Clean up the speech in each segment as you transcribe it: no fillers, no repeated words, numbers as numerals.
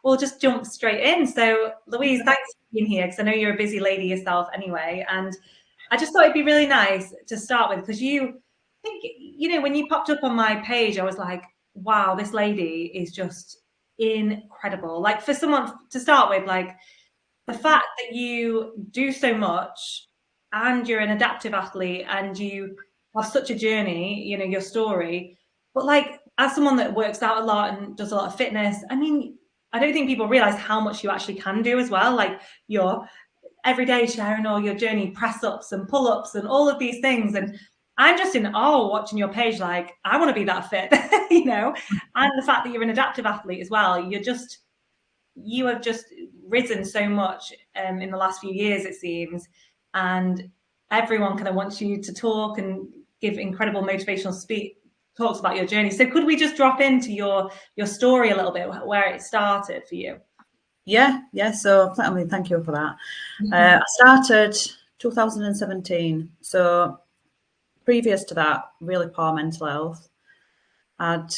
we'll just jump straight in. So, Louise, thanks for being here, because I know you're a busy lady yourself anyway. And I just thought it'd be really nice to start with, because I think, when you popped up on my page, I was like, wow, this lady is just incredible. Like, for someone to start with, like, the fact that you do so much and you're an adaptive athlete and you have such a journey, your story, but like, as someone that works out a lot and does a lot of fitness, I mean, I don't think people realize how much you actually can do as well. Like, you're every day sharing all your journey, press ups and pull ups and all of these things. And I'm just in awe watching your page. Like, I want to be that fit, and the fact that you're an adaptive athlete as well. You have just risen so much in the last few years, it seems. And everyone kind of wants you to talk and give incredible motivational talks about your journey. So could we just drop into your story a little bit, where it started for you? Yeah. So, I mean, thank you for that. I started 2017. So previous to that, really poor mental health. I'd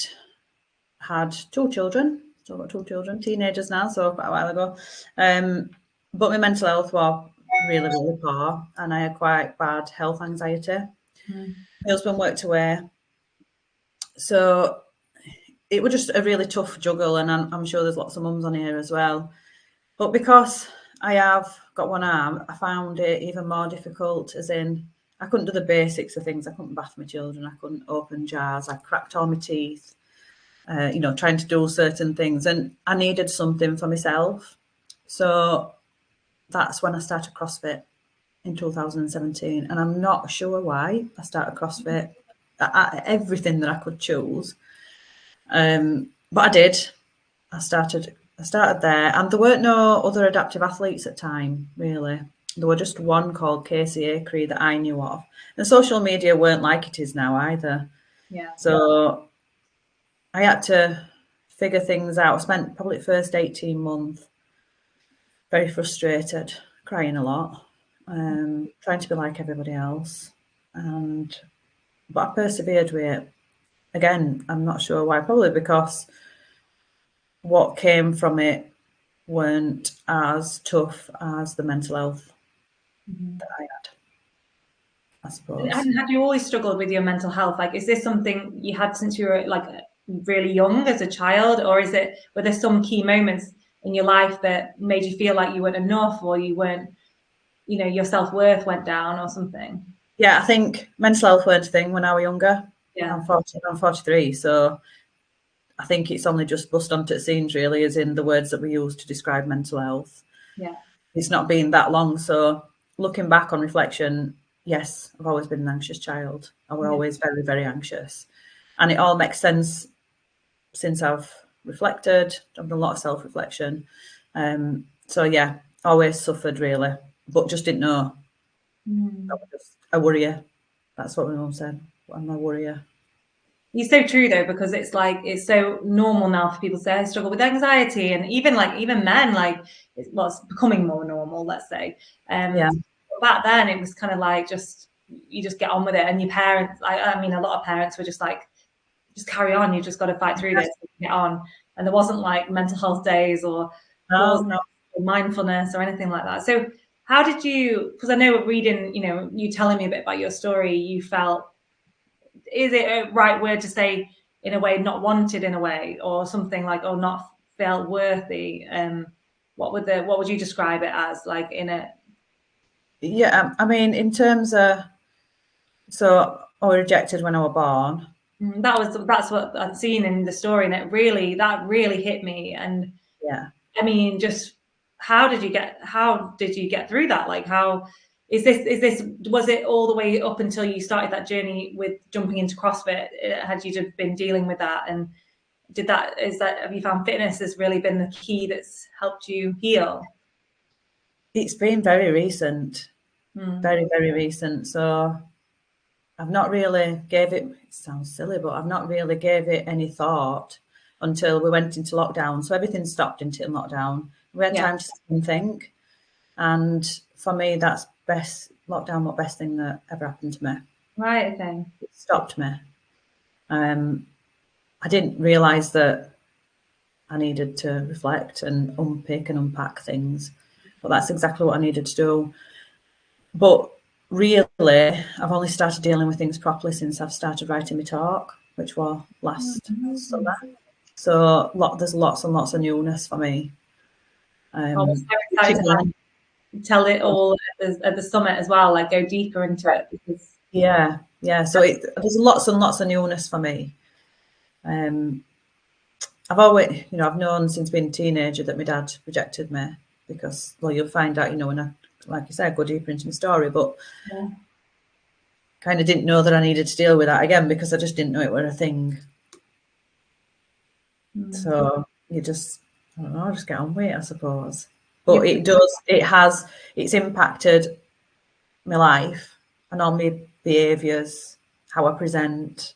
had two children. So I've got two children, teenagers now, so quite a while ago. But my mental health was really, really poor, and I had quite bad health anxiety. My husband worked away. So it was just a really tough juggle, and I'm sure there's lots of mums on here as well. But because I have got one arm, I found it even more difficult, as in I couldn't do the basics of things. I couldn't bath my children. I couldn't open jars. I cracked all my teeth, trying to do certain things. And I needed something for myself. So that's when I started CrossFit in 2017. And I'm not sure why I started CrossFit. Everything that I could choose. But I did. I started there, and there weren't no other adaptive athletes at the time, really. There were just one called Casey Akery that I knew of. And social media weren't like it is now either. Yeah. So I had to figure things out. I spent probably the first 18 months very frustrated, crying a lot, trying to be like everybody else. But I persevered with it. Again, I'm not sure why. Probably because what came from it weren't as tough as the mental health that I had, I suppose. And have you always struggled with your mental health? Like, is this something you had since you were like really young as a child, or were there some key moments in your life that made you feel like you weren't enough, or you weren't, your self-worth went down or something? Yeah, I think mental health weren't a thing when I was younger. Yeah. I'm 43, so I think it's only just bust onto the scenes, really, as in the words that we use to describe mental health. Yeah. It's not been that long. So looking back on reflection, yes, I've always been an anxious child. I was always very, very anxious. And it all makes sense since I've reflected. I've done a lot of self-reflection. So yeah, always suffered, really, but just didn't know. I was just a worrier. That's what my mum said. I'm a worrier. It's so true though, because it's like, it's so normal now for people to say I struggle with anxiety, and even men, like, it's becoming more normal, let's say. Yeah. Back then it was kind of like, you just get on with it, and your parents, I mean, a lot of parents were just like, just carry on, you've just got to fight through this, get on. And there wasn't like mental health days or No. mindfulness or anything like that. So how did you, because I know reading, you telling me a bit about your story, you felt, is it a right word to say, in a way, not wanted in a way, or something like, or not felt worthy? What would you describe it as, like, in a? Yeah, I mean, in terms of, so I was rejected when I was born. That's what I've seen in the story, and that really hit me. And Yeah. I mean, just how did you get through that? Like, how was it all the way up until you started that journey with jumping into CrossFit? Had you been dealing with that, and have you found fitness has really been the key that's helped you heal? It's been very recent, very, very recent. So I've not really it sounds silly, but I've not really gave it any thought until we went into lockdown. So everything stopped into lockdown. We had time to sit and think. And for me, that's lockdown, what best thing that ever happened to me. Right, okay. It stopped me. I didn't realise that I needed to reflect and unpick and unpack things. But that's exactly what I needed to do. But really, I've only started dealing with things properly since I've started writing my talk, which was last summer. So there's lots and lots of newness for me. Oh, we're so excited to tell it all at the summit as well, like go deeper into it. Because yeah. So there's lots and lots of newness for me. I've always, I've known since being a teenager that my dad rejected me because, well, you'll find out, when I, like you said, go deeper into my story, but kind of didn't know that I needed to deal with that again because I just didn't know it were a thing. So you just, I don't know, just get on with it, I suppose. But it's impacted my life and all my behaviours, how I present.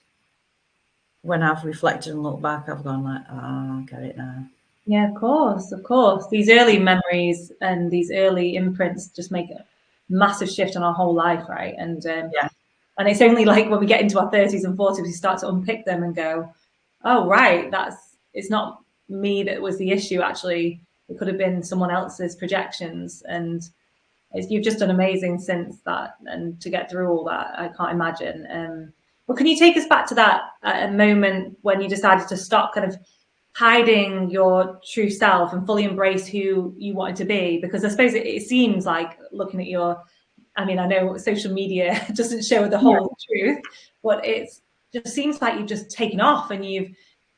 When I've reflected and looked back, I've gone like, I get it now. yeah, of course. These early memories and these early imprints just make a massive shift on our whole life, right? And and it's only like when we get into our 30s and 40s, we start to unpick them and go, oh, right, it's not me that was the issue. Actually, it could have been someone else's projections. And you've just done amazing since that. And to get through all that, I can't imagine. But can you take us back to that moment when you decided to stop kind of hiding your true self and fully embrace who you wanted to be? Because I suppose it seems like, looking at I know social media doesn't show the whole truth, but it just seems like you've just taken off and you've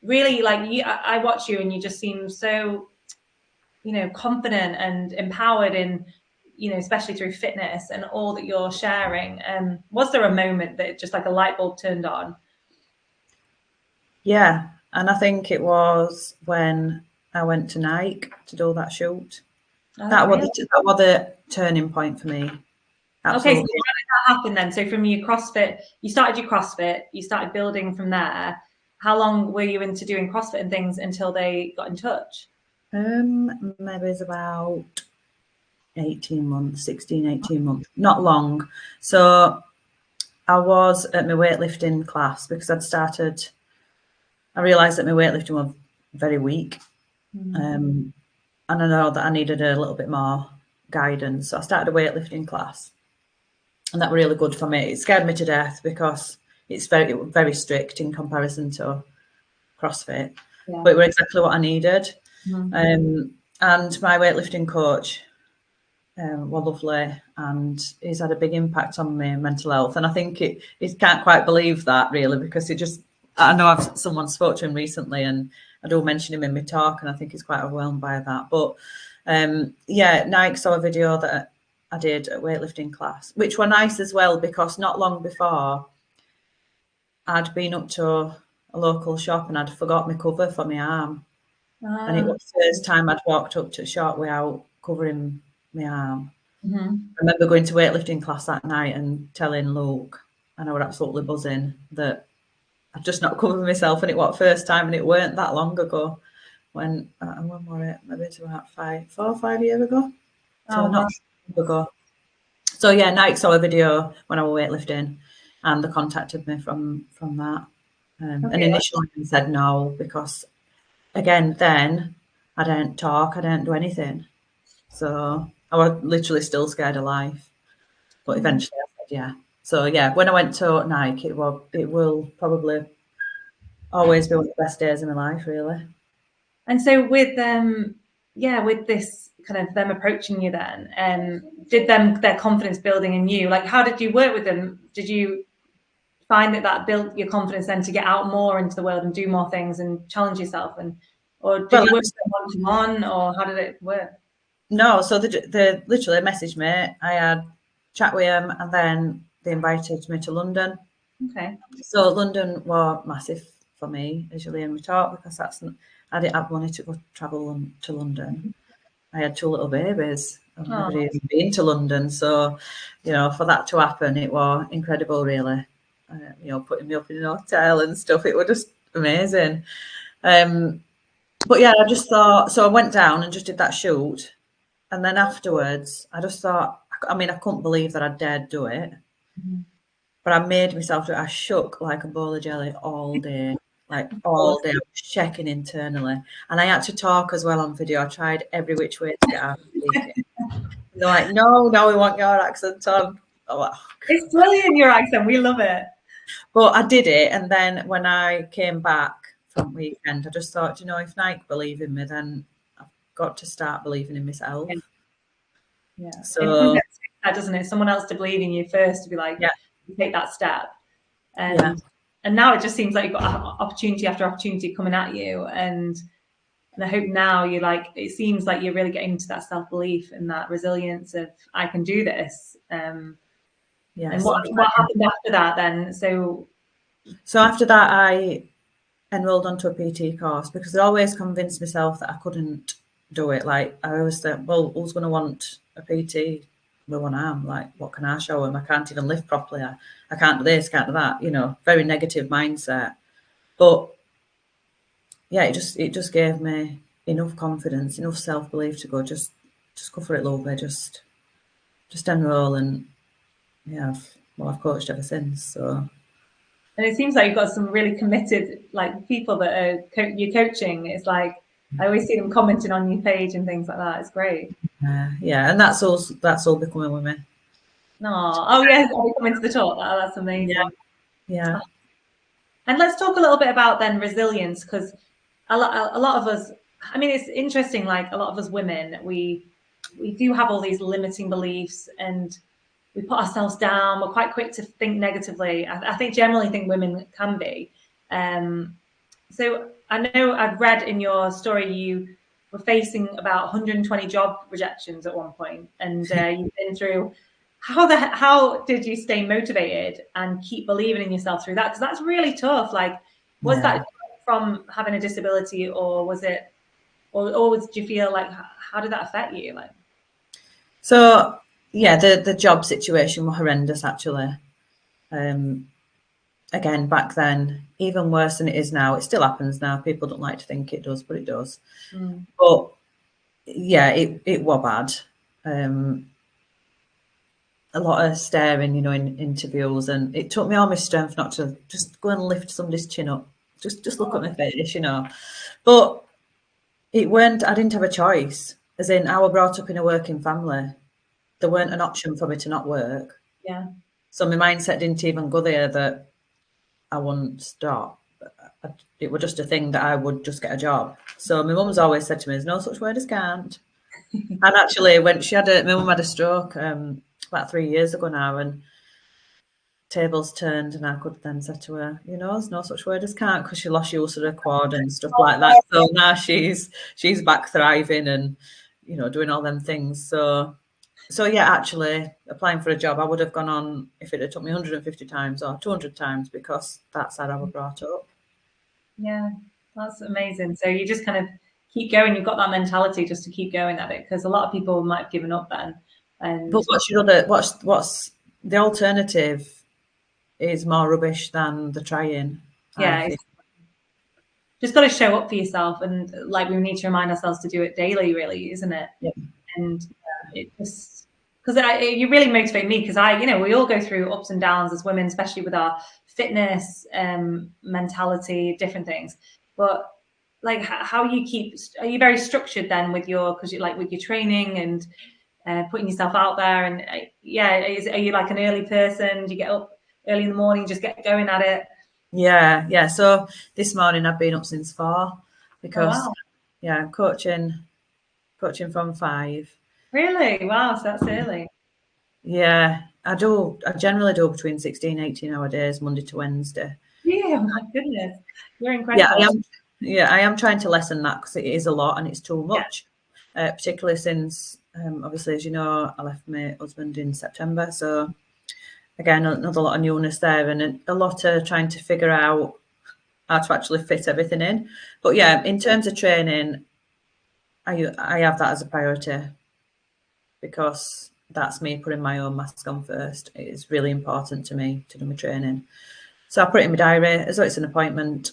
really, I watch you and you just seem so, confident and empowered in, especially through fitness and all that you're sharing. Was there a moment that just like a light bulb turned on? Yeah, and I think it was when I went to Nike to do that shoot. That was the turning point for me. Absolutely. Okay, so how did that happen then? So from your CrossFit, you started building from there. How long were you into doing CrossFit and things until they got in touch? Maybe it's about 18 months, 16, 18 months, not long. So I was at my weightlifting class because I realised that my weightlifting was very weak. And I know that I needed a little bit more guidance. So I started a weightlifting class. And that was really good for me. It scared me to death because it was very strict in comparison to CrossFit. But it was exactly what I needed. And my weightlifting coach was lovely, and he's had a big impact on my mental health. And I think he can't quite believe that really, because I know someone spoke to him recently, and I do mention him in my talk, and I think he's quite overwhelmed by that. But Nike saw a video that I did at weightlifting class, which were nice as well, because not long before I'd been up to a local shop and I'd forgot my cover for my arm. And it was the first time I'd walked up to a shop without covering my arm. I remember going to weightlifting class that night and telling Luke, and I was absolutely buzzing, that I'd just not covered myself, and it was the first time, and it weren't that long ago. When were it? Maybe it's about 4 or 5 years ago. So not long ago. So yeah, Nike saw a video when I was weightlifting, and they contacted me from that. And initially I said no, because again, then I don't talk, I don't do anything. So I was literally still scared of life. But eventually I said yeah. So yeah, when I went to Nike, it will probably always be one of the best days of my life, really. And so with with this kind of them approaching you then, did their confidence building in you, like how did you work with them? Did you find that built your confidence then to get out more into the world and do more things and challenge yourself, or did you work with them one-to-one, or how did it work? No, so they literally messaged me. I had chat with them, and then they invited me to London. Okay. So London was massive for me, as you'll hear me talk, because I didn't have money to go travel to London. I had 2 little babies. I've never even been to London, so for that to happen, it was incredible, really. Putting me up in an hotel and stuff, it was just amazing. But yeah, I just thought, so I went down and just did that shoot, and then afterwards, I just thought, I couldn't believe that I dared do it. But I made myself do it. I shook like a bowl of jelly all day. like all day. I was checking internally, and I had to talk as well on video. I tried every which way to get out of speaking. They're like, no, we want your accent on. I'm like, oh. It's brilliant, your accent. We love it. But I did it, and then when I came back from weekend, I just thought, if Nike believe in me, then I've got to start believing in myself. Yeah. So That, doesn't it? Someone else to believe in you first, to be like, take that step. And now it just seems like you've got opportunity after opportunity coming at you. And I hope now it seems like you're really getting into that self-belief and that resilience of, I can do this. And what happened after that then? So after that, I enrolled onto a PT course because I always convinced myself that I couldn't do it. Like, I always thought, well, who's going to want a PT with one arm? Like, what can I show them? I can't even lift properly. I can't do this, can't do that. Very negative mindset. But yeah, it just gave me enough confidence, enough self-belief to go, just go for it, lovely. Just enroll, and I've coached ever since. So. And it seems like you've got some really committed people that are you're coaching. It's like I always see them commenting on your page and things like that. It's great. Yeah, and that's all becoming with me. No, oh yes, I'll be coming to the talk. Oh, that's amazing. Yeah. And let's talk a little bit about then resilience, because a lot of us. I mean, it's interesting. Like, a lot of us women, we do have all these limiting beliefs, and we put ourselves down. We're quite quick to think negatively. I think generally think women can be. So I know I've read in your story you were facing about 120 job rejections at one point, and you've been through. How did you stay motivated and keep believing in yourself through that? Because that's really tough. Like, was that from having a disability, or was it, or did you feel like, how did that affect you? Like, so yeah, the job situation was horrendous, actually. Again, back then, even worse than it is now. It still happens now. People don't like to think it does, but it does. But yeah, it was bad. A lot of staring, in interviews, and it took me all my strength not to just go and lift somebody's chin up. Just look at my face, But it weren't. I didn't have a choice. As in, I was brought up in a working family. There weren't an option for me to not work. Yeah. So my mindset didn't even go there that I wouldn't stop. It was just a thing that I would just get a job. So my mum's always said to me, "There's no such word as can't." And actually, when my mum had a stroke about 3 years ago now, and tables turned, and I could then say to her, "There's no such word as can't," because she lost use of her quad and stuff like that. So now she's back thriving and doing all them things. So yeah, actually applying for a job, I would have gone on if it had took me 150 times or 200 times, because that's how I was brought up. Yeah, that's amazing. So you just kind of keep going. You've got that mentality just to keep going at it, because a lot of people might have given up then. But what's the alternative is more rubbish than the trying. Yeah, just got to show up for yourself, and we need to remind ourselves to do it daily, really, isn't it? Yeah. And it just, because you really motivate me, because we all go through ups and downs as women, especially with our fitness, mentality, different things. But how are you very structured then with with your training and putting yourself out there? And are you like an early person? Do you get up early in the morning, just get going at it? Yeah. So this morning I've been up since 4 because I'm coaching from 5. Really? Wow, so that's early. Yeah, I generally do between 16, 18-hour days, Monday to Wednesday. Yeah, my goodness. You're incredible. I am trying to lessen that, because it is a lot and it's too much. Particularly since obviously, as you know, I left my husband in September. So again, another lot of newness there, and a lot of trying to figure out how to actually fit everything in. But yeah, in terms of training, I have that as a priority, because that's me putting my own mask on first. It is really important to me to do my training. So I put it in my diary as though it's an appointment,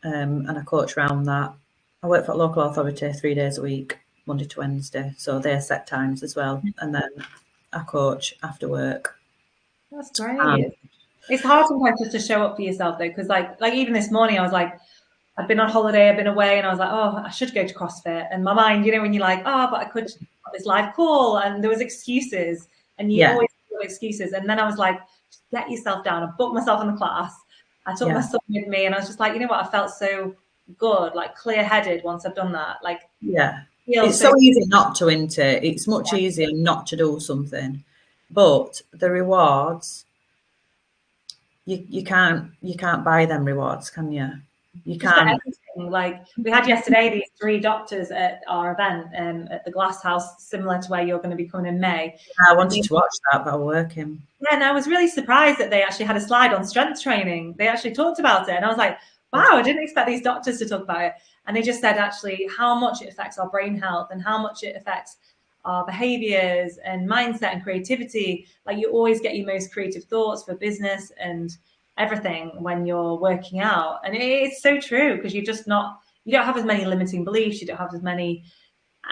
and I coach around that. I work for a local authority 3 days a week, Monday to Wednesday. So they're set times as well. And then I coach after work. That's great. It's hard sometimes just to show up for yourself though, because like even this morning I was like, I've been on holiday, I've been away, and I was like, oh, I should go to CrossFit. And my mind, you know, when you're like, oh, but I could have this live call, and there was excuses, and you Yeah, always have excuses. And then I was like, just get yourself down. I booked myself in the class. I took my yeah, son with me, and I was just like, you know what? I felt so good, like clear-headed once I've done that. Like, yeah. feel It's so so easy not to, isn't it? It's much easier not to do something, but the rewards, you can't buy them rewards, can you? You just for can't. everything. Like we had yesterday, these 3 doctors at our event at the Glass House, similar to where you're going to be coming in May. I And wanted to watch that, but I'm working. yeah, and I was really surprised that they actually had a slide on strength training. They actually talked about it. And I was like, wow, I didn't expect these doctors to talk about it. And they just said actually how much it affects our brain health and how much it affects our behaviors and mindset and creativity. Like you always get your most creative thoughts for business and everything when you're working out. And it's so true because you don't have as many limiting beliefs. You don't have as many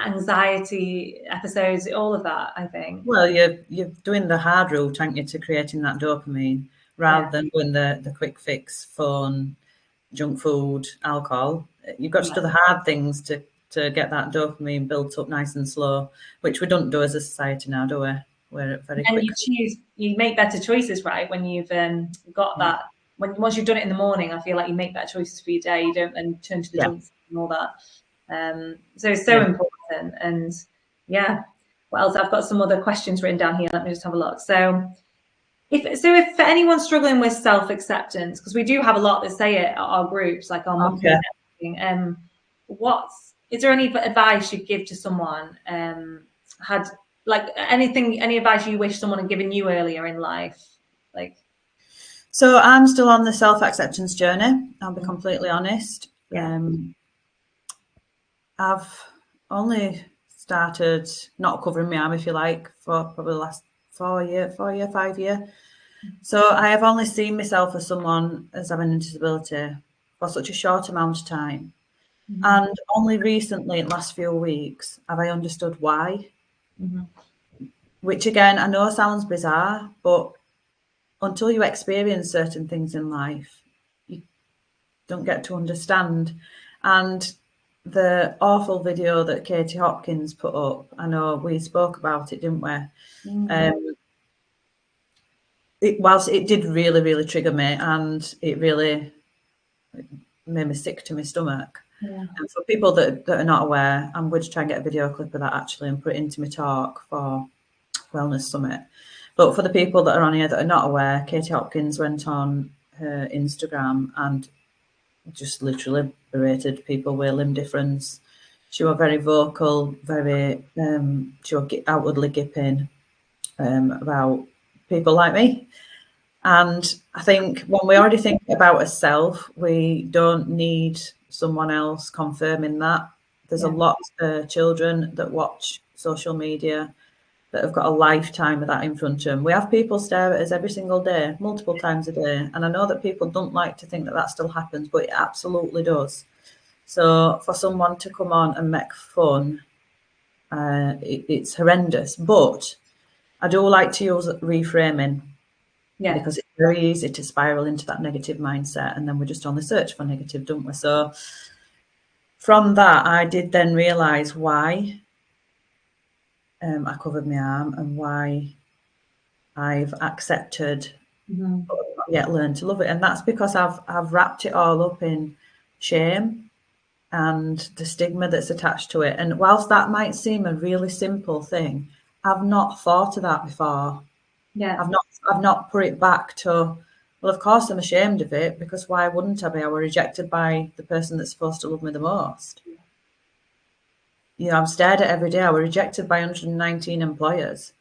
anxiety episodes, all of that, I think. Well, you're doing the hard route, aren't you, to creating that dopamine rather Yeah. than doing the quick fix, fun, junk food, alcohol. You've got to do Yeah. the hard things to get that dopamine built up nice and slow, which we don't do as a society now, do we? We're very And quick. you make better choices, right? When you've got Yeah, that, once you've done it in the morning, I feel like you make better choices for your day. You don't then turn to the yeah, junk food and all that. So it's so yeah. important. And yeah, what else? I've got some other questions written down here. Let me just have a look. So if for anyone struggling with self-acceptance, because we do have a lot that say it at our groups, like our monthly Okay. networking, is there any advice you'd give to someone had like any advice you wish someone had given you earlier in life? Like, So I'm still on the self-acceptance journey. I'll be completely honest. yeah. I've only started not covering my arm, if you like, for probably the last 5 year. So I have only seen myself as someone as having a disability for such a short amount of time. Mm-hmm. And only recently, in the last few weeks, have I understood why. Mm-hmm. Which again, I know sounds bizarre, but until you experience certain things in life, you don't get to understand. And the awful video that Katie Hopkins put up, I know we spoke about it, didn't we? Mm-hmm. Whilst it did really, really trigger me and it really made me sick to my stomach. Yeah. And for people that are not aware, I'm going to try and get a video clip of that actually and put it into my talk for Wellness Summit. But for the people that are on here that are not aware, Katie Hopkins went on her Instagram and just literally berated people with limb difference. She was very vocal, very she was outwardly gipping about people like me. And I think when we already think about a self, we don't need someone else confirming that. There's a Yeah. lot of children that watch social media that have got a lifetime of that in front of them. We have people stare at us every single day, multiple times a day. And I know that people don't like to think that that still happens, but it absolutely does. So for someone to come on and make fun, it's horrendous. But I do like to use reframing Yeah. because it's very easy to spiral into that negative mindset. And then we just only search for negative, don't we? So from that, I did then realise why I covered my arm and why I've accepted Mm-hmm. but not yet learned to love it. And that's because I've wrapped it all up in shame and the stigma that's attached to it. And whilst that might seem a really simple thing, I've not thought of that before. Yeah. I've not put it back to, well, of course I'm ashamed of it because why wouldn't I be? I was rejected by the person that's supposed to love me the most. You know, I'm stared at every day. I was rejected by 119 employers.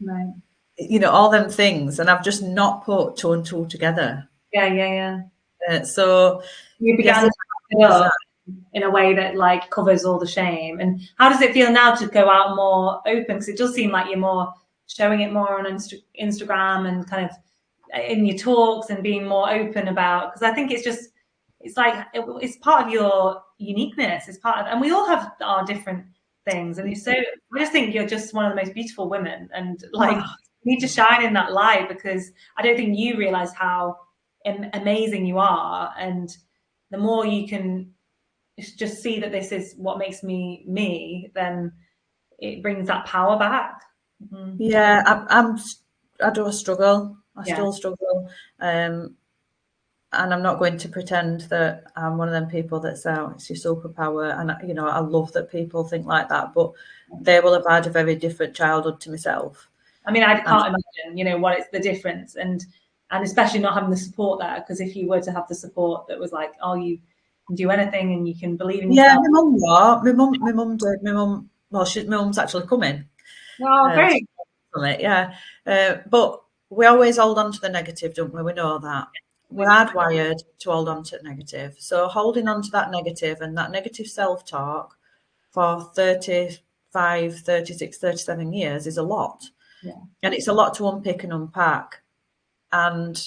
Right. You know, all them things. And I've just not put two and two together. Yeah. Yeah. Yeah. So You yes, began to it wrap it is up that. in a way that like covers all the shame. And how does it feel now to go out more open? Because it does seem like you're more showing it more on Instagram and kind of in your talks and being more open about. Because I think it's like it's part of your uniqueness. It's part of, and we all have our different things. And so I just think you're just one of the most beautiful women. And like Oh, you need to shine in that light, because I don't think you realize how amazing you are. And the more you can just see that this is what makes me me, then it brings that power back. Yeah, I do struggle. I Yeah. still struggle. And I'm not going to pretend that I'm one of them people that's out, it's your superpower. And, you know, I love that people think like that, but they will have had a very different childhood to myself. I mean, I And can't imagine, you know, what it's the difference, and especially not having the support there. Because if you were to have the support that was like, oh, you can do anything and you can believe in yeah, yourself. my mum did. Well, my mum's actually coming. Oh, great. Yeah. But we always hold on to the negative, don't we? We know that. We're hardwired to hold on to negative. So holding on to that negative and that negative self-talk for 35, 36, 37 years is a lot. Yeah. And it's a lot to unpick and unpack. And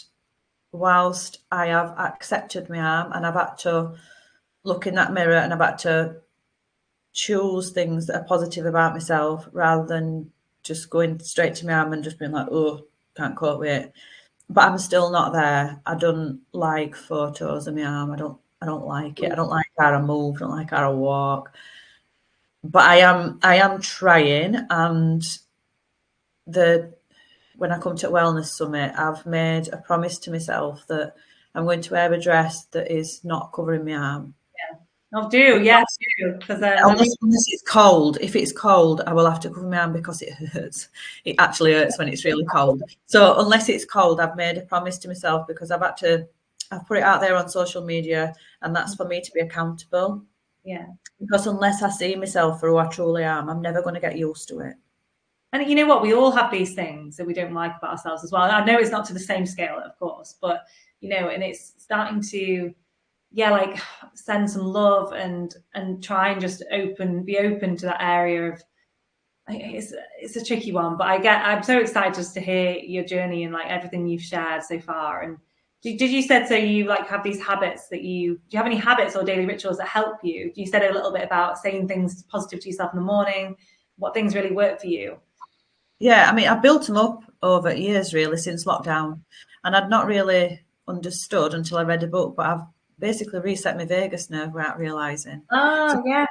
whilst I have accepted my arm and I've had to look in that mirror and I've had to choose things that are positive about myself rather than just going straight to my arm and just being like, oh, can't cope with it. But I'm still not there. I don't like photos of my arm. I don't like it. I don't like how I move. I don't like how I walk. But I am trying. And when I come to Wellness Summit, I've made a promise to myself that I'm going to wear a dress that is not covering my arm. Oh, do. Yes, do. Because Unless it's cold. If it's cold, I will have to cover my arm because it hurts. It actually hurts when it's really cold. So unless it's cold, I've made a promise to myself, because I've put it out there on social media, and that's for me to be accountable. yeah. Because unless I see myself for who I truly am, I'm never going to get used to it. And you know what? We all have these things that we don't like about ourselves as well. I know it's not to the same scale, of course, but you know, and it's starting to, yeah, like send some love and try and just be open to that area of. It's a tricky one, but I'm so excited just to hear your journey and like everything you've shared so far. And did you said so you like have these habits do you have any habits or daily rituals that help you? You said a little bit about saying things positive to yourself in the morning. What things really work for you? Yeah, I mean, I've built them up over years, really, since lockdown. And I'd not really understood until I read a book, but I've basically reset my vagus nerve without realising. So, Oh, yes.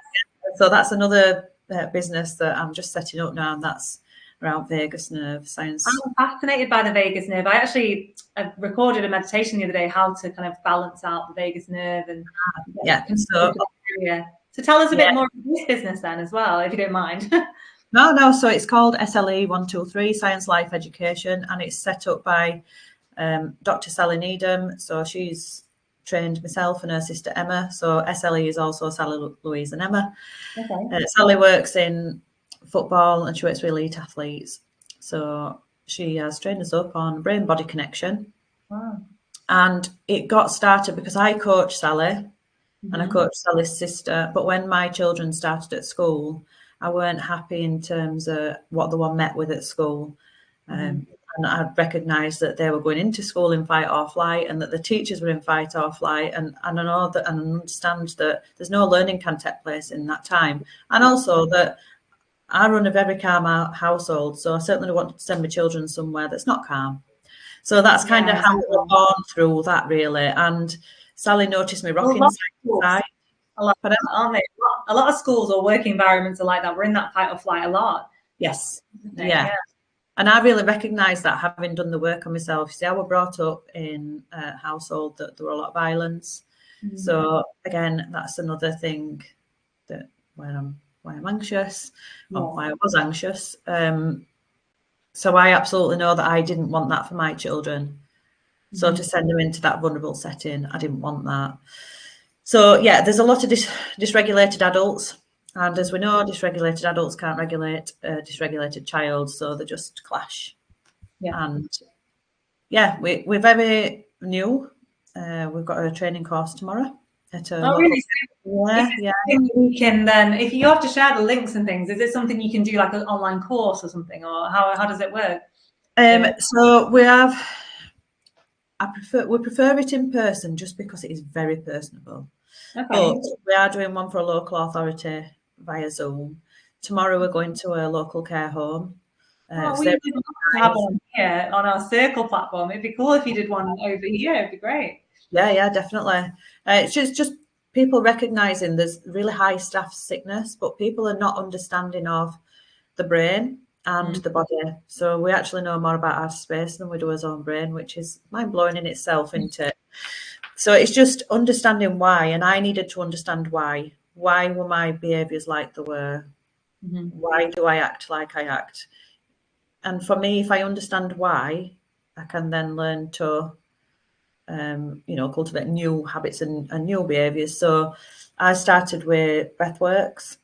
so that's another business that I'm just setting up now, and that's around vagus nerve science. I'm fascinated by the vagus nerve. I recorded a meditation the other day, how to kind of balance out the vagus nerve and Yeah. So tell us a bit more about this business then as well, if you don't mind. No. So it's called SLE 123 Science Life Education, and it's set up by Dr. Sally Needham. So she's trained myself and her sister Emma. So SLE is also Sally, Louise, and Emma. Okay. Sally works in football and she works with elite athletes. So she has trained us up on brain body connection. Wow. And it got started because I coached Sally and I coached Sally's sister. But when my children started at school, I weren't happy in terms of what the one met with at school. And I recognised that they were going into school in fight or flight, and that the teachers were in fight or flight. And I know that, and I understand that there's no learning can take place in that time. And also that I run a very calm household, so I certainly don't want to send my children somewhere that's not calm. So that's kind of how we're born through that, really. And Sally noticed me rocking side. A lot, aren't they? A lot of schools or work environments are like that. We're in that fight or flight a lot. Yes. Yeah. And I really recognise that, having done the work on myself. See, I was brought up in a household that there were a lot of violence. So again, that's another thing that why I'm anxious, or why I was anxious. So I absolutely know that I didn't want that for my children. So to send them into that vulnerable setting, I didn't want that. So yeah, there's a lot of dysregulated adults. And as we know, dysregulated adults can't regulate a dysregulated child, so they just clash. Yeah. And yeah, we're very new. We've got a training course tomorrow at a local. Really? Yeah. We can then, if you have to share the links and things, is it something you can do like an online course or something, or how does it work? So we prefer it in person just because it is very personable. Okay. But we are doing one for a local authority via Zoom. Tomorrow we're going to a local care home. Oh, So we they're would love to really have nice. one here on our circle platform. It'd be cool if you did one over here. It'd be great. Yeah, definitely. It's just people recognizing there's really high staff sickness, but people are not understanding of the brain and Mm. the body. So we actually know more about our space than we do our own brain, which is mind blowing in itself, isn't it? So it's just understanding why, and I needed to understand why. Why were my behaviours like they were? Mm-hmm. Why do I act like I act? And for me, if I understand why, I can then learn to cultivate new habits and new behaviours. So I started with breathworks.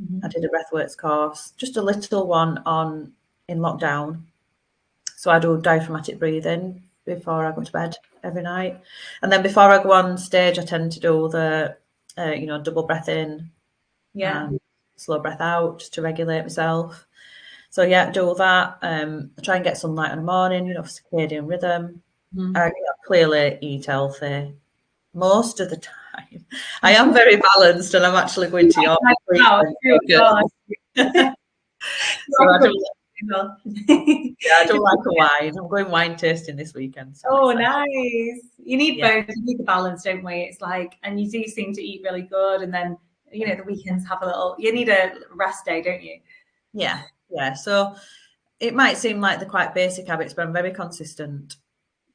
Mm-hmm. I did a breathworks course, just a little one in lockdown. So I do diaphragmatic breathing before I go to bed every night. And then before I go on stage, I tend to do the, double breath in Yeah. and slow breath out just to regulate myself. So yeah, do all that. I try and get sunlight in the morning, for circadian rhythm. Mm-hmm. I clearly eat healthy most of the time. I am very balanced, and I'm actually going to York this Wow, weekend. true as well. So I don't, Well. yeah, I don't like a wine. I'm going wine tasting this weekend, so I'm Oh, excited. nice. You need Yeah, both. You need the balance, don't we? It's like, and you do seem to eat really good, and then the weekends have a little. You need a rest day, don't you? yeah. So it might seem like they're quite basic habits, but I'm very consistent.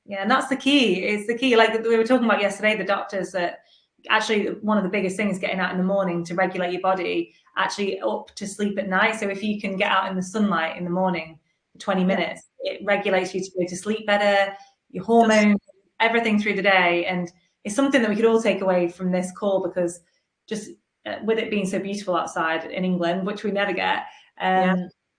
Yeah, and that's the key. It's the key. Like we were talking about yesterday, the doctors that actually one of the biggest things getting out in the morning to regulate your body, actually up to sleep at night. So if you can get out in the sunlight in the morning for 20 Yeah, minutes, it regulates you to go to sleep better, your it does. hormones, everything through the day. And it's something that we could all take away from this call because just with it being so beautiful outside in England, which we never get, Yeah,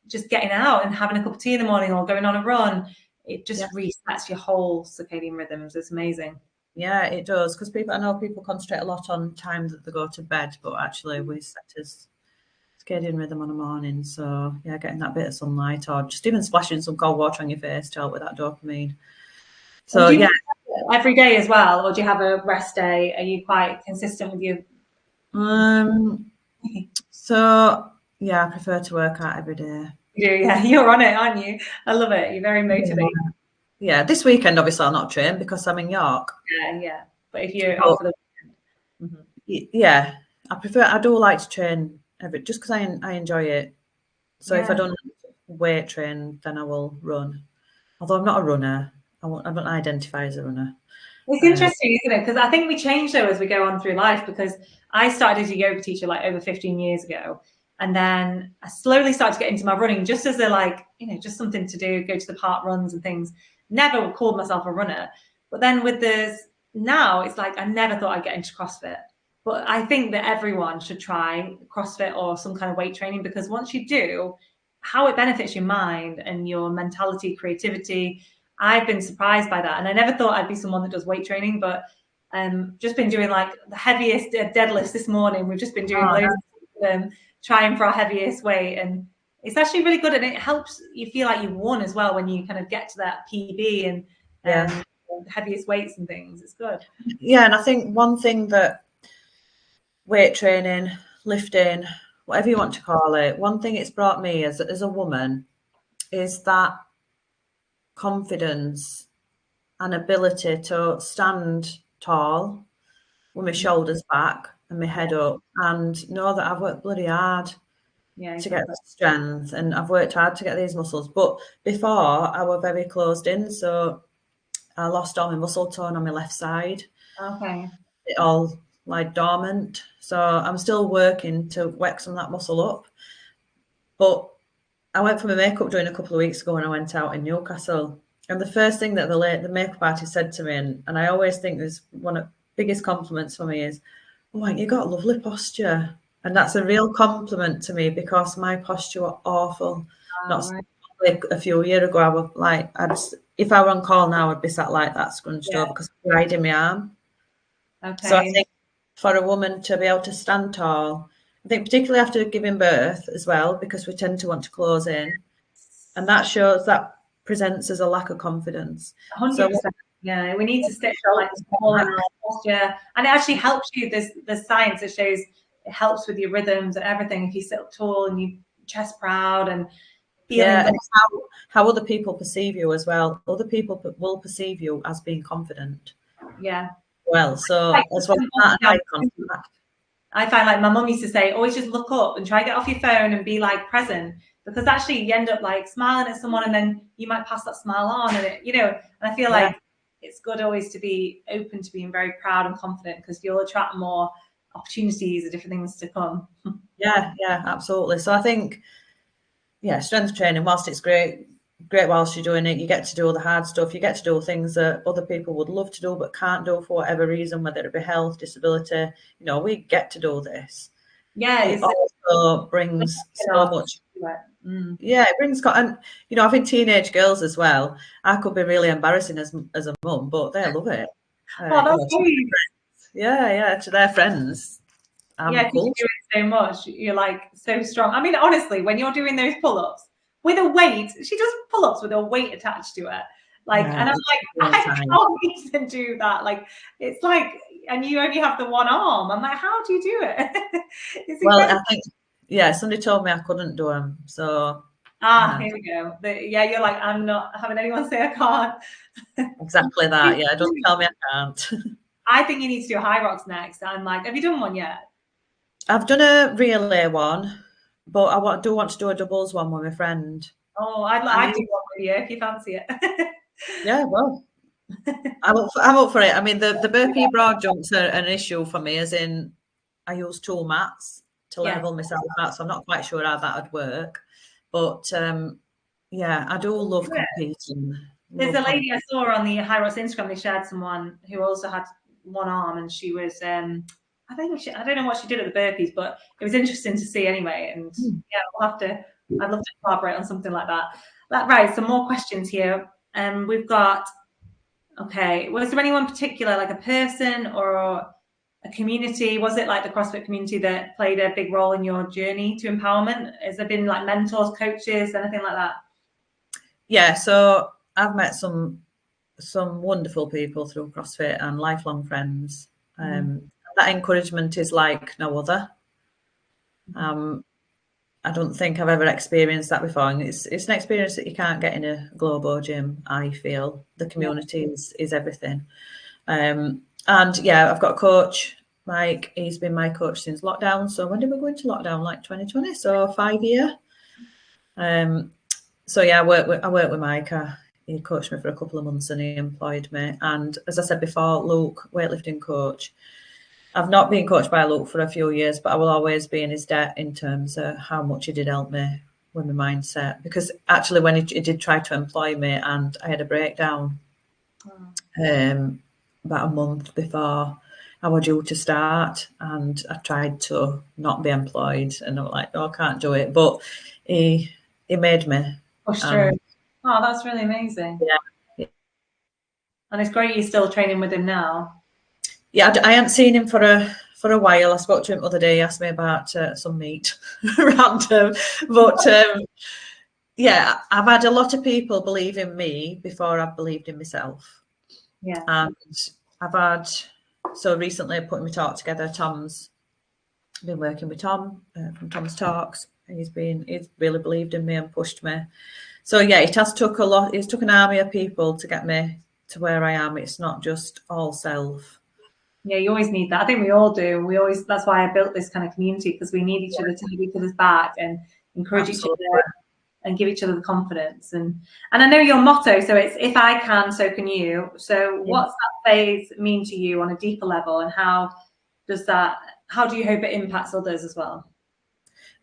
just getting out and having a cup of tea in the morning or going on a run, it yeah, just resets your whole circadian rhythms. It's amazing. yeah. It does because I know people concentrate a lot on time that they go to bed, but actually we set as circadian rhythm on a morning. So yeah, getting that bit of sunlight or just even splashing some cold water on your face to help with that dopamine. And So do you yeah, every day as well, or do you have a rest day? Are you quite consistent with your? um, so yeah, I prefer to work out every day. You do, yeah. You're on it, aren't you? I love it. You're very Yeah. motivated. Yeah, this weekend obviously I'll not train because I'm in York. Yeah, yeah. But if you're But off for the weekend, yeah, I do like to train every just because I enjoy it. So if I yeah. don't weight train, then I will run. Although I'm not a runner, I don't identify as a runner. It's Uh, interesting, isn't it? Because I think we change though as we go on through life. Because I started as a yoga teacher like over 15 years ago, and then I slowly started to get into my running just as a just something to do, go to the park runs and things. Never called myself a runner, but then with this now, it's like I never thought I'd get into CrossFit. But I think that everyone should try CrossFit or some kind of weight training because once you do, how it benefits your mind and your mentality, creativity. I've been surprised by that. And I never thought I'd be someone that does weight training, but just been doing like the heaviest deadlifts this morning. We've just been doing oh, loads of trying for our heaviest weight. And it's actually really good. And it helps you feel like you've won as well when you kind of get to that PB and yeah, heaviest weights and things. It's good. yeah, and I think one thing that weight training, lifting, whatever you want to call it, one thing it's brought me as a woman is that confidence and ability to stand tall with my shoulders back and my head up and know that I've worked bloody hard Yeah, to get exactly. the strength and I've worked hard to get these muscles. But before I were very closed in, so I lost all my muscle tone on my left side. Okay. It all like dormant. So I'm still working to wake some of that muscle up. But I went for my makeup doing a couple of weeks ago when I went out in Newcastle. And the first thing that the makeup artist said to me, and I always think there's one of the biggest compliments for me is, oh, you got lovely posture. And that's a real compliment to me because my posture was awful. Oh, Not right. like a few years ago, I was like, if I were on call now, I'd be sat like that, scrunched Yeah. over because I'm riding my arm. So I Okay. think for a woman to be able to stand tall, I think particularly after giving birth as well, because we tend to want to close in, and that presents as a lack of confidence. So 100%. Yeah, we need to stick like shoulders all in back. our posture, and it actually helps you. There's science that shows it helps with your rhythms and everything. If you sit up tall and you chest proud, and feeling Yeah, that, and it's how other people perceive you as well. Other people will perceive you as being confident. yeah. Well, so Like, as well as that, eye contact. I find like my mum used to say, always just look up and try to get off your phone and be like present, because actually you end up like smiling at someone and then you might pass that smile on, and it, and I feel Yeah, like it's good always to be open to being very proud and confident, because you'll attract more opportunities and different things to come. yeah, absolutely. So I think, yeah, strength training, whilst it's great whilst you're doing it, you get to do all the hard stuff. You get to do things that other people would love to do but can't do for whatever reason, whether it be health, disability. We get to do this. Yeah, It it's also brings so enough. much. Mm. Yeah, it brings, and I think teenage girls as well. I could be really embarrassing as a mum, but they love it. Oh, that's To their great. friends. Yeah, to their friends. Yeah, I'm because you cool. do it so much. You're like so strong. I mean, honestly, when you're doing those pull-ups with a weight, she does pull-ups with a weight attached to it. Like, Yeah, and I'm it's like, really I tiny. can't even do that. Like, it's like, and you only have the one arm. I'm like, how do you do it? It's Well, incredible. I think, yeah, somebody told me I couldn't do them. So, Ah, yeah, here we go. Yeah, you're like, I'm not having anyone say I can't. exactly that. Yeah, don't tell me I can't. I think you need to do high rocks next. I'm like, have you done one yet? I've done a relay one, but do want to do a doubles one with my friend. Oh, And I'd do one with you if you fancy it. yeah, well, I'm up for it. I mean, the burpee broad jumps are an issue for me, as in I use tool mats to Yeah. level myself out, so I'm not quite sure how that would work. But yeah, I do love competing. There's Love a lady I competing. saw on the High Rocks Instagram. They shared someone who also had one arm, and she was, I don't know what she did at the burpees, but it was interesting to see anyway. And yeah, I'd love to collaborate on something like that. Right, some more questions here. We've got, okay, was there anyone particular, like a person or a community? Was it like the CrossFit community that played a big role in your journey to empowerment? Has there been like mentors, coaches, anything like that? Yeah, so I've met some wonderful people through CrossFit and lifelong friends. That encouragement is like no other. I don't think I've ever experienced that before, and it's an experience that you can't get in a Globo gym. I feel the Yeah. community is everything. And yeah, I've got a coach, Mike. He's been my coach since lockdown. So when did we go into lockdown? Like 2020, so 5 year. So yeah, I work with Mike. He coached me for a couple of months and he employed me. And as I said before, Luke, weightlifting coach. I've not been coached by Luke for a few years, but I will always be in his debt in terms of how much he did help me with my mindset. Because actually, when he did try to employ me, and I had a breakdown about a month before I was due to start, and I tried to not be employed, and I was like, "No, I can't do it." But he made me. Push through. Oh, that's really amazing. Yeah, And it's great you're still training with him now. yeah. I hadn't seen him for a while. I spoke to him the other day. He asked me about some meat, random, but yeah, I've had a lot of people believe in me before I've believed in myself. Yeah. And I've had, so recently putting my talk together, Tom's been working with Tom from Tom's Talks. He's really believed in me and pushed me. So yeah, it has took a lot. It's took an army of people to get me to where I am. It's not just all self. Yeah, you always need that. I think we all do. That's why I built this kind of community, because we need each other to have each other's back and encourage each Absolutely. other and give each other the confidence. And I know your motto, so it's if I can, so can you. So what's that phrase mean to you on a deeper level, and how do you hope it impacts others as well?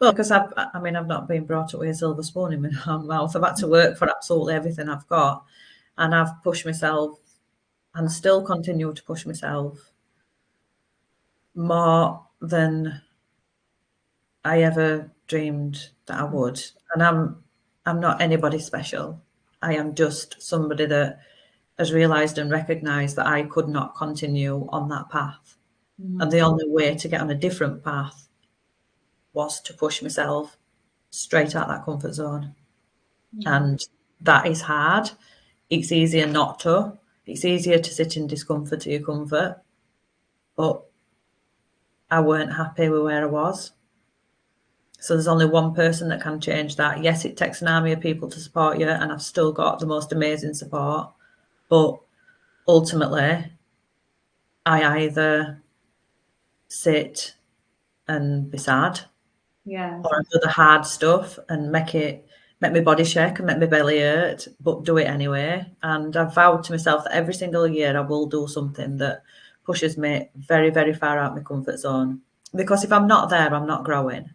Well, because I've not been brought up with a silver spoon in my mouth. I've had to work for absolutely everything I've got, and I've pushed myself and still continue to push myself more than I ever dreamed that I would. And I'm not anybody special. I am just somebody that has realised and recognised that I could not continue on that path. And the only way to get on a different path was to push myself straight out that comfort zone. And that is hard. It's easier not to. It's easier to sit in discomfort to your comfort. But I weren't happy with where I was. So there's only one person that can change that. Yes, it takes an army of people to support you, and I've still got the most amazing support. But ultimately, I either sit and be sad, Yeah. or I do the hard stuff and make my body shake and make my belly hurt, but do it anyway. And I've vowed to myself that every single year I will do something that pushes me very, very far out my comfort zone. Because if I'm not there, I'm not growing.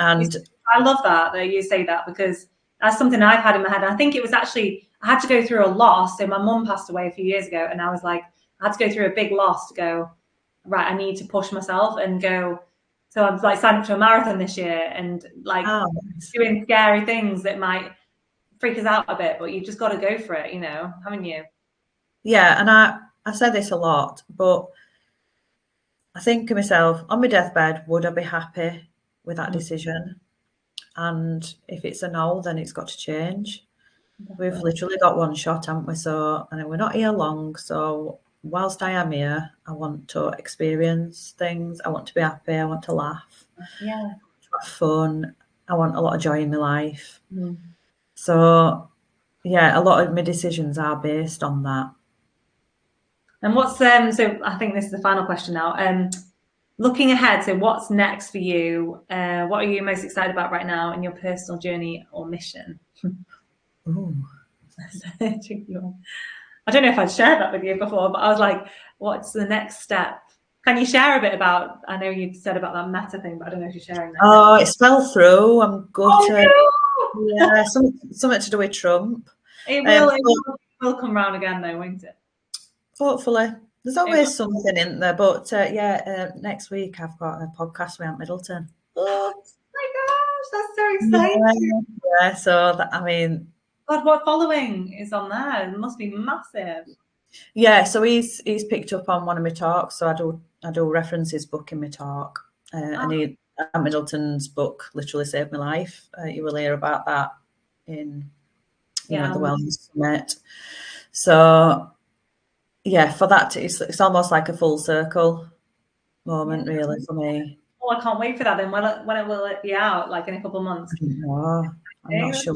And I love that you say that, because that's something I've had in my head. I think it was actually, I had to go through a loss. So my mum passed away a few years ago, and I was like, I had to go through a big loss to go, right, I need to push myself and go. So I'm like signing up to a marathon this year, and like doing scary things that might freak us out a bit, but you've just got to go for it, haven't you? Yeah, and I say this a lot, but I think to myself, on my deathbed, would I be happy with that decision? And if it's a no, then it's got to change. We've literally got one shot, haven't we? So, and we're not here long. So, whilst I am here, I want to experience things. I want to be happy. I want to laugh. Yeah. Have fun. I want a lot of joy in my life. So, yeah, a lot of my decisions are based on that. And what's so I think this is the final question now. Looking ahead, so what's next for you? What are you most excited about right now in your personal journey or mission? Ooh. I don't know if I'd shared that with you before, but I was like, what's the next step? Can you share a bit about, I know you said about that meta thing, but I don't know if you're sharing that. Oh, it fell through. I'm gutted. Oh, no! Yeah, something to do with Trump. It will come round again though, won't it? Hopefully. There's always something in there. But next week I've got a podcast with Aunt Middleton. Oh my gosh, that's so exciting. Yeah, so that, I mean, God, what following is on there? It must be massive. yeah, so he's picked up on one of my talks. So I do reference his book in my talk. And Aunt Middleton's book literally saved my life. You will hear about that in the Wellness Summit. So yeah, for that it's almost like a full circle moment, really, for me. Oh, I can't wait for that. Then when will it be out? Like in a couple of months? I don't know. I'm not sure.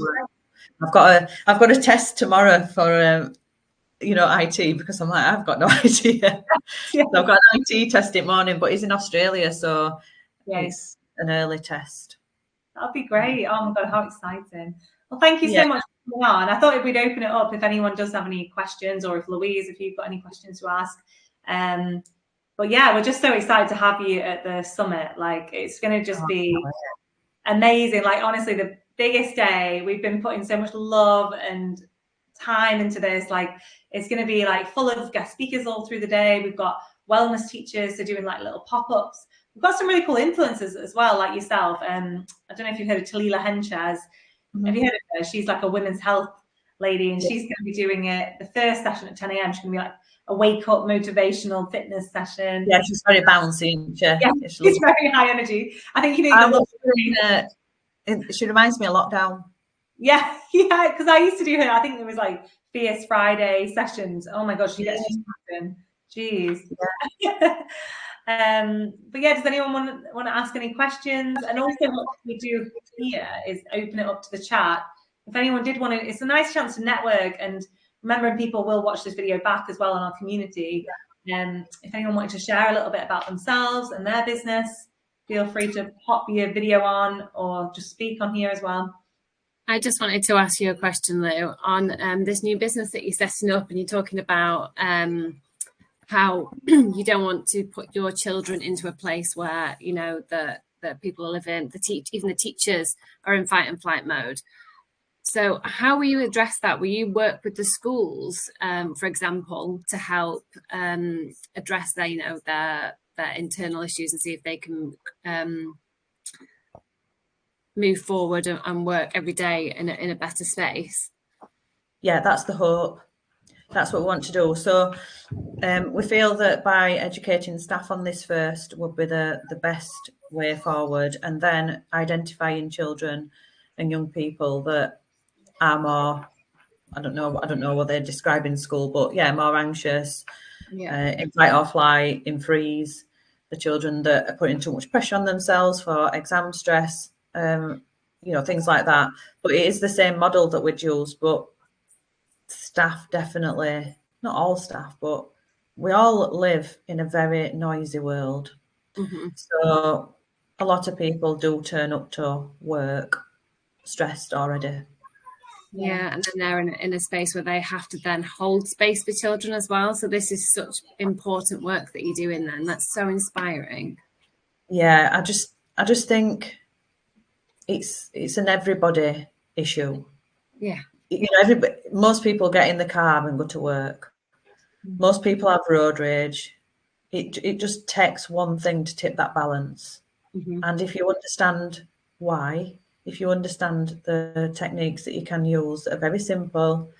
I've got a test tomorrow for IT, because I'm like, I've got no idea. So I've got an IT test in the morning, but he's in Australia, so it's an early test. That'll be great. Oh my God, how exciting. Well, thank you so much for coming on. I thought we'd open it up if anyone does have any questions, or if Louise, if you've got any questions to ask. But yeah, we're just so excited to have you at the summit. Like, it's going to just be amazing. Like, honestly, the biggest day. We've been putting so much love and time into this. Like, it's going to be like full of guest speakers all through the day. We've got wellness teachers, so doing like little pop-ups. We've got some really cool influencers as well, like yourself. I don't know if you've heard of Talila Henchaz. Have you heard of her? She's like a women's health lady, and she's going to be doing it. The first session at 10 a.m. She's going to be like a wake-up motivational fitness session. Yeah, she's very bouncy. Yeah, she's very high energy. I think you need she reminds me of Lockdown. Yeah, because I used to do her. I think there was like Fierce Friday sessions. Oh my gosh, she gets distracted. Jeez. Yeah. But yeah, does anyone want to ask any questions? And also, what we do here is open it up to the chat. If anyone did want to, it's a nice chance to network. And remembering people will watch this video back as well in our community. If anyone wanted to share a little bit about themselves and their business, feel free to pop your video on or just speak on here as well. I just wanted to ask you a question, Lou, on this new business that you're setting up, and you're talking about how you don't want to put your children into a place where, the people are living, even the teachers are in fight and flight mode. So how will you address that? Will you work with the schools, for example, to help address their internal issues and see if they can move forward and work every day in a better space? Yeah, that's the hope. That's what we want to do. So we feel that by educating staff on this first would be the best way forward, and then identifying children and young people that are more, I don't know what they describe in school, but yeah, more anxious, in fight or flight, in freeze, the children that are putting too much pressure on themselves for exam stress, things like that. But it is the same model that we'd use, but staff definitely, not all staff, but we all live in a very noisy world. Mm-hmm. So a lot of people do turn up to work stressed already. Yeah, and then they're in a space where they have to then hold space for children as well. So this is such important work that you're doing then. That's so inspiring. Yeah, I just think it's an everybody issue. Yeah. Most people get in the car and go to work. Most people have road rage. It just takes one thing to tip that balance. Mm-hmm. And if you understand why, if you understand the techniques that you can use that are very simple,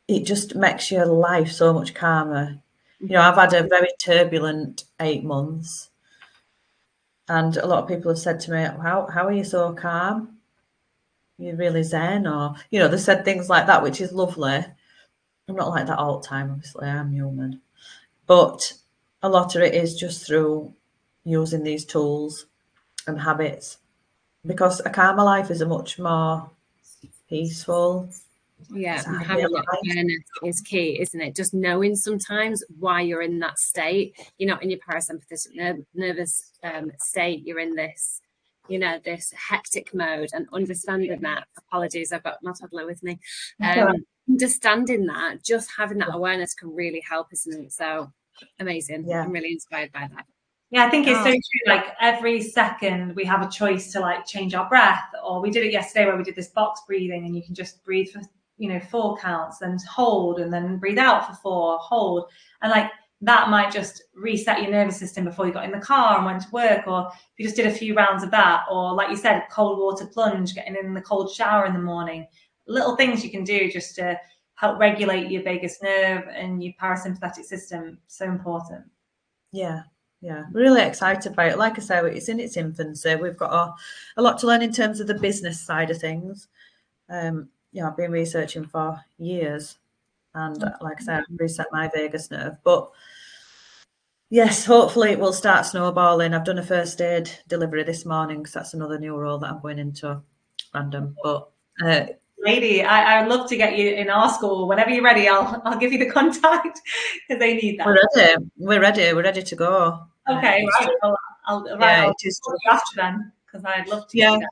it just makes your life so much calmer. Mm-hmm. I've had a very turbulent 8 months, and a lot of people have said to me, how are you so calm? You're really zen, or, they said things like that, which is lovely. I'm not like that all the time, obviously, I'm human. But a lot of it is just through using these tools and habits, because a calmer life is a much more peaceful. Yeah, having that awareness is key, isn't it? Just knowing sometimes why you're in that state. You're not in your parasympathetic nervous state. You're in this, this hectic mode, and understanding that. Apologies, I've got my toddler with me. Understanding that, just having that awareness can really help, isn't it? So amazing. Yeah. I'm really inspired by that. Yeah, I think it's so true. Like every second we have a choice to like change our breath, or we did it yesterday where we did this box breathing, and you can just breathe for 4 counts, then hold, and then breathe out for 4, hold, and like that might just reset your nervous system before you got in the car and went to work. Or if you just did a few rounds of that, or like you said, cold water plunge, getting in the cold shower in the morning, little things you can do just to help regulate your vagus nerve and your parasympathetic system. So important. Yeah, really excited by it. Like I say, it's in its infancy. We've got a lot to learn in terms of the business side of things. I've been researching for years, and like I say, I've reset my vagus nerve. But yes, hopefully it will start snowballing. I've done a first aid delivery this morning, because that's another new role that I'm going into. Random, but lady, I would love to get you in our school. Whenever you're ready, I'll give you the contact, because they need that. We're ready to go. Okay, right. I'll after then, because I'd love to get you that.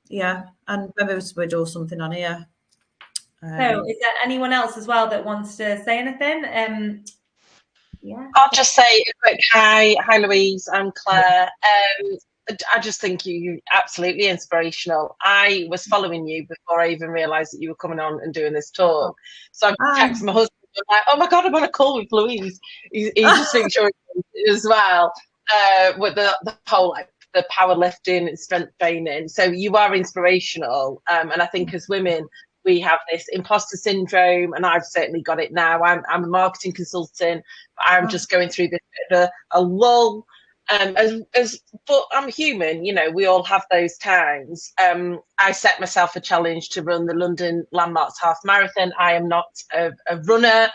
Yeah, and maybe we do something on here. So is there anyone else as well that wants to say anything? Yeah. I'll just say a quick hi Louise, I'm Claire. I just think you absolutely inspirational. I was following you before I even realised that you were coming on and doing this talk. So I texted my husband, like, oh my God, I'm on a call with Louise. He just thinks you're as well, with the whole like the powerlifting and strength training. So you are inspirational. And I think as women, we have this imposter syndrome, and I've certainly got it now. I'm a marketing consultant, but I'm just going through this bit of a lull. But I'm human, we all have those times. I set myself a challenge to run the London Landmarks Half Marathon. I am not a runner.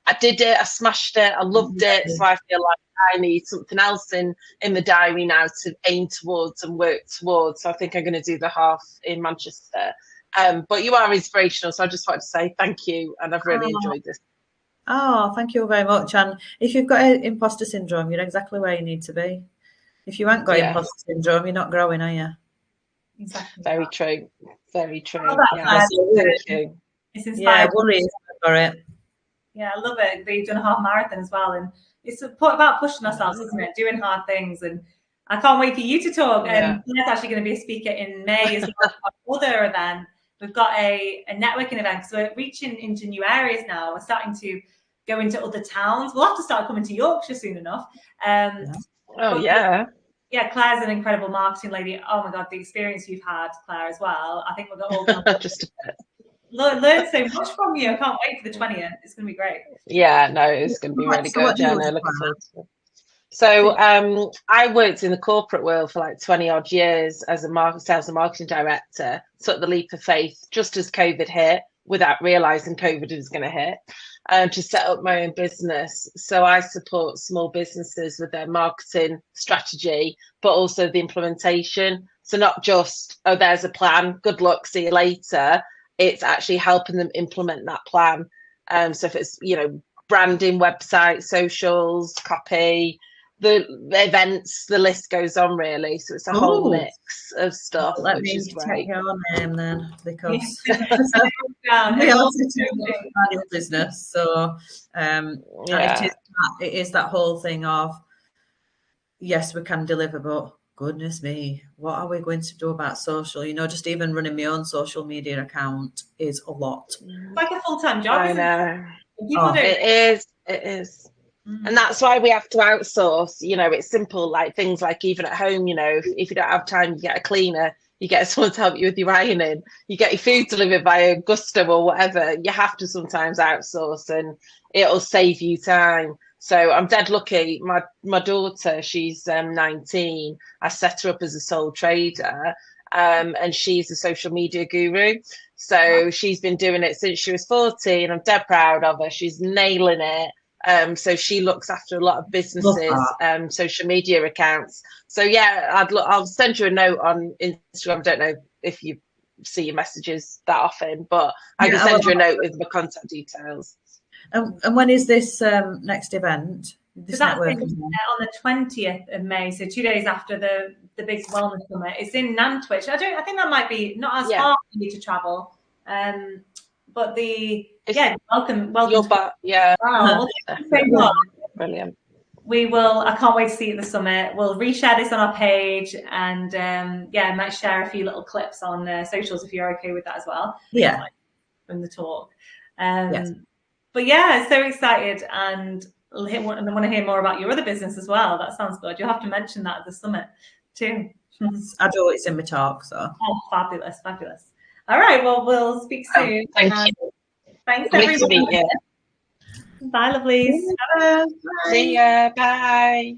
I did it, I smashed it, I loved it. So I feel like I need something else in the diary now to aim towards and work towards. So I think I'm going to do the half in Manchester. But you are inspirational, so I just wanted to say thank you, and I've really enjoyed this. Oh, thank you very much. And if you've got imposter syndrome, you're exactly where you need to be. If you haven't got imposter syndrome, you're not growing, are you? Exactly. Very true. Very true. Thank you. It's inspiring. Worries for it. Yeah, I love it that you've done a half marathon as well. And it's about pushing ourselves, isn't it? Doing hard things. And I can't wait for you to talk. Claire's actually going to be a speaker in May as well. Other event. We've got a networking event, because we're reaching into new areas now. We're starting to go into other towns. We'll have to start coming to Yorkshire soon enough. Yeah, Claire's an incredible marketing lady. Oh my God, the experience you've had, Claire, as well. I think we're all going to just learn so much from you. I can't wait for the 20th. It's going to be great. Yeah, no, it's going to be really good. Yeah, no, looking forward to it. So I worked in the corporate world for like 20 odd years as a sales and marketing director. Took the leap of faith just as COVID hit. without realizing COVID was going to hit, to set up my own business. So I support small businesses with their marketing strategy, but also the implementation. So not just, oh, there's a plan, good luck, see you later. It's actually helping them implement that plan. So if it's, you know, branding, website, socials, copy, the events, the list goes on really. So it's a whole mix of stuff, Let which me is check great. your name then, because Down. we It's are all sitting in a business. So and Yeah. it is that whole thing of, yes, we can deliver, but goodness me, what are we going to do about social? You know, just even running my own social media account is a lot. It's like a full-time job, I isn't it? know. People don't. It is. And that's why we have to outsource. You know, it's simple, like things like even at home, you know, if you don't have time, you get a cleaner, you get someone to help you with your ironing, you get your food delivered by a Gusto or whatever. You have to sometimes outsource, and it'll save you time. So I'm dead lucky. My daughter, she's 19. I set her up as a sole trader, and she's a social media guru. So she's been doing it since she was 14. I'm dead proud of her. She's nailing it. So she looks after a lot of businesses, social media accounts. So yeah, I'll send you a note on Instagram. I don't know if you see your messages that often, but I can send you a note with my contact details. And when is this next event? This So that's networking on the 20th of May, so 2 days after the big wellness summit. It's in Nantwich. I think that might be not as far for you to travel. But welcome. Yeah. Wow. Brilliant. We will. I can't wait to see you at the summit. We'll reshare this on our page, and I might share a few little clips on socials if you're okay with that as well. Yeah. From the talk. Yes. But yeah, so excited, and I want to hear more about your other business as well. That sounds good. You'll have to mention that at the summit too. I do. It's in my talk. So. Oh, fabulous. All right. Well, we'll speak soon. Thank you. Thanks, Lovely everyone. to meet you. Bye, lovelies. Bye. See ya. Bye.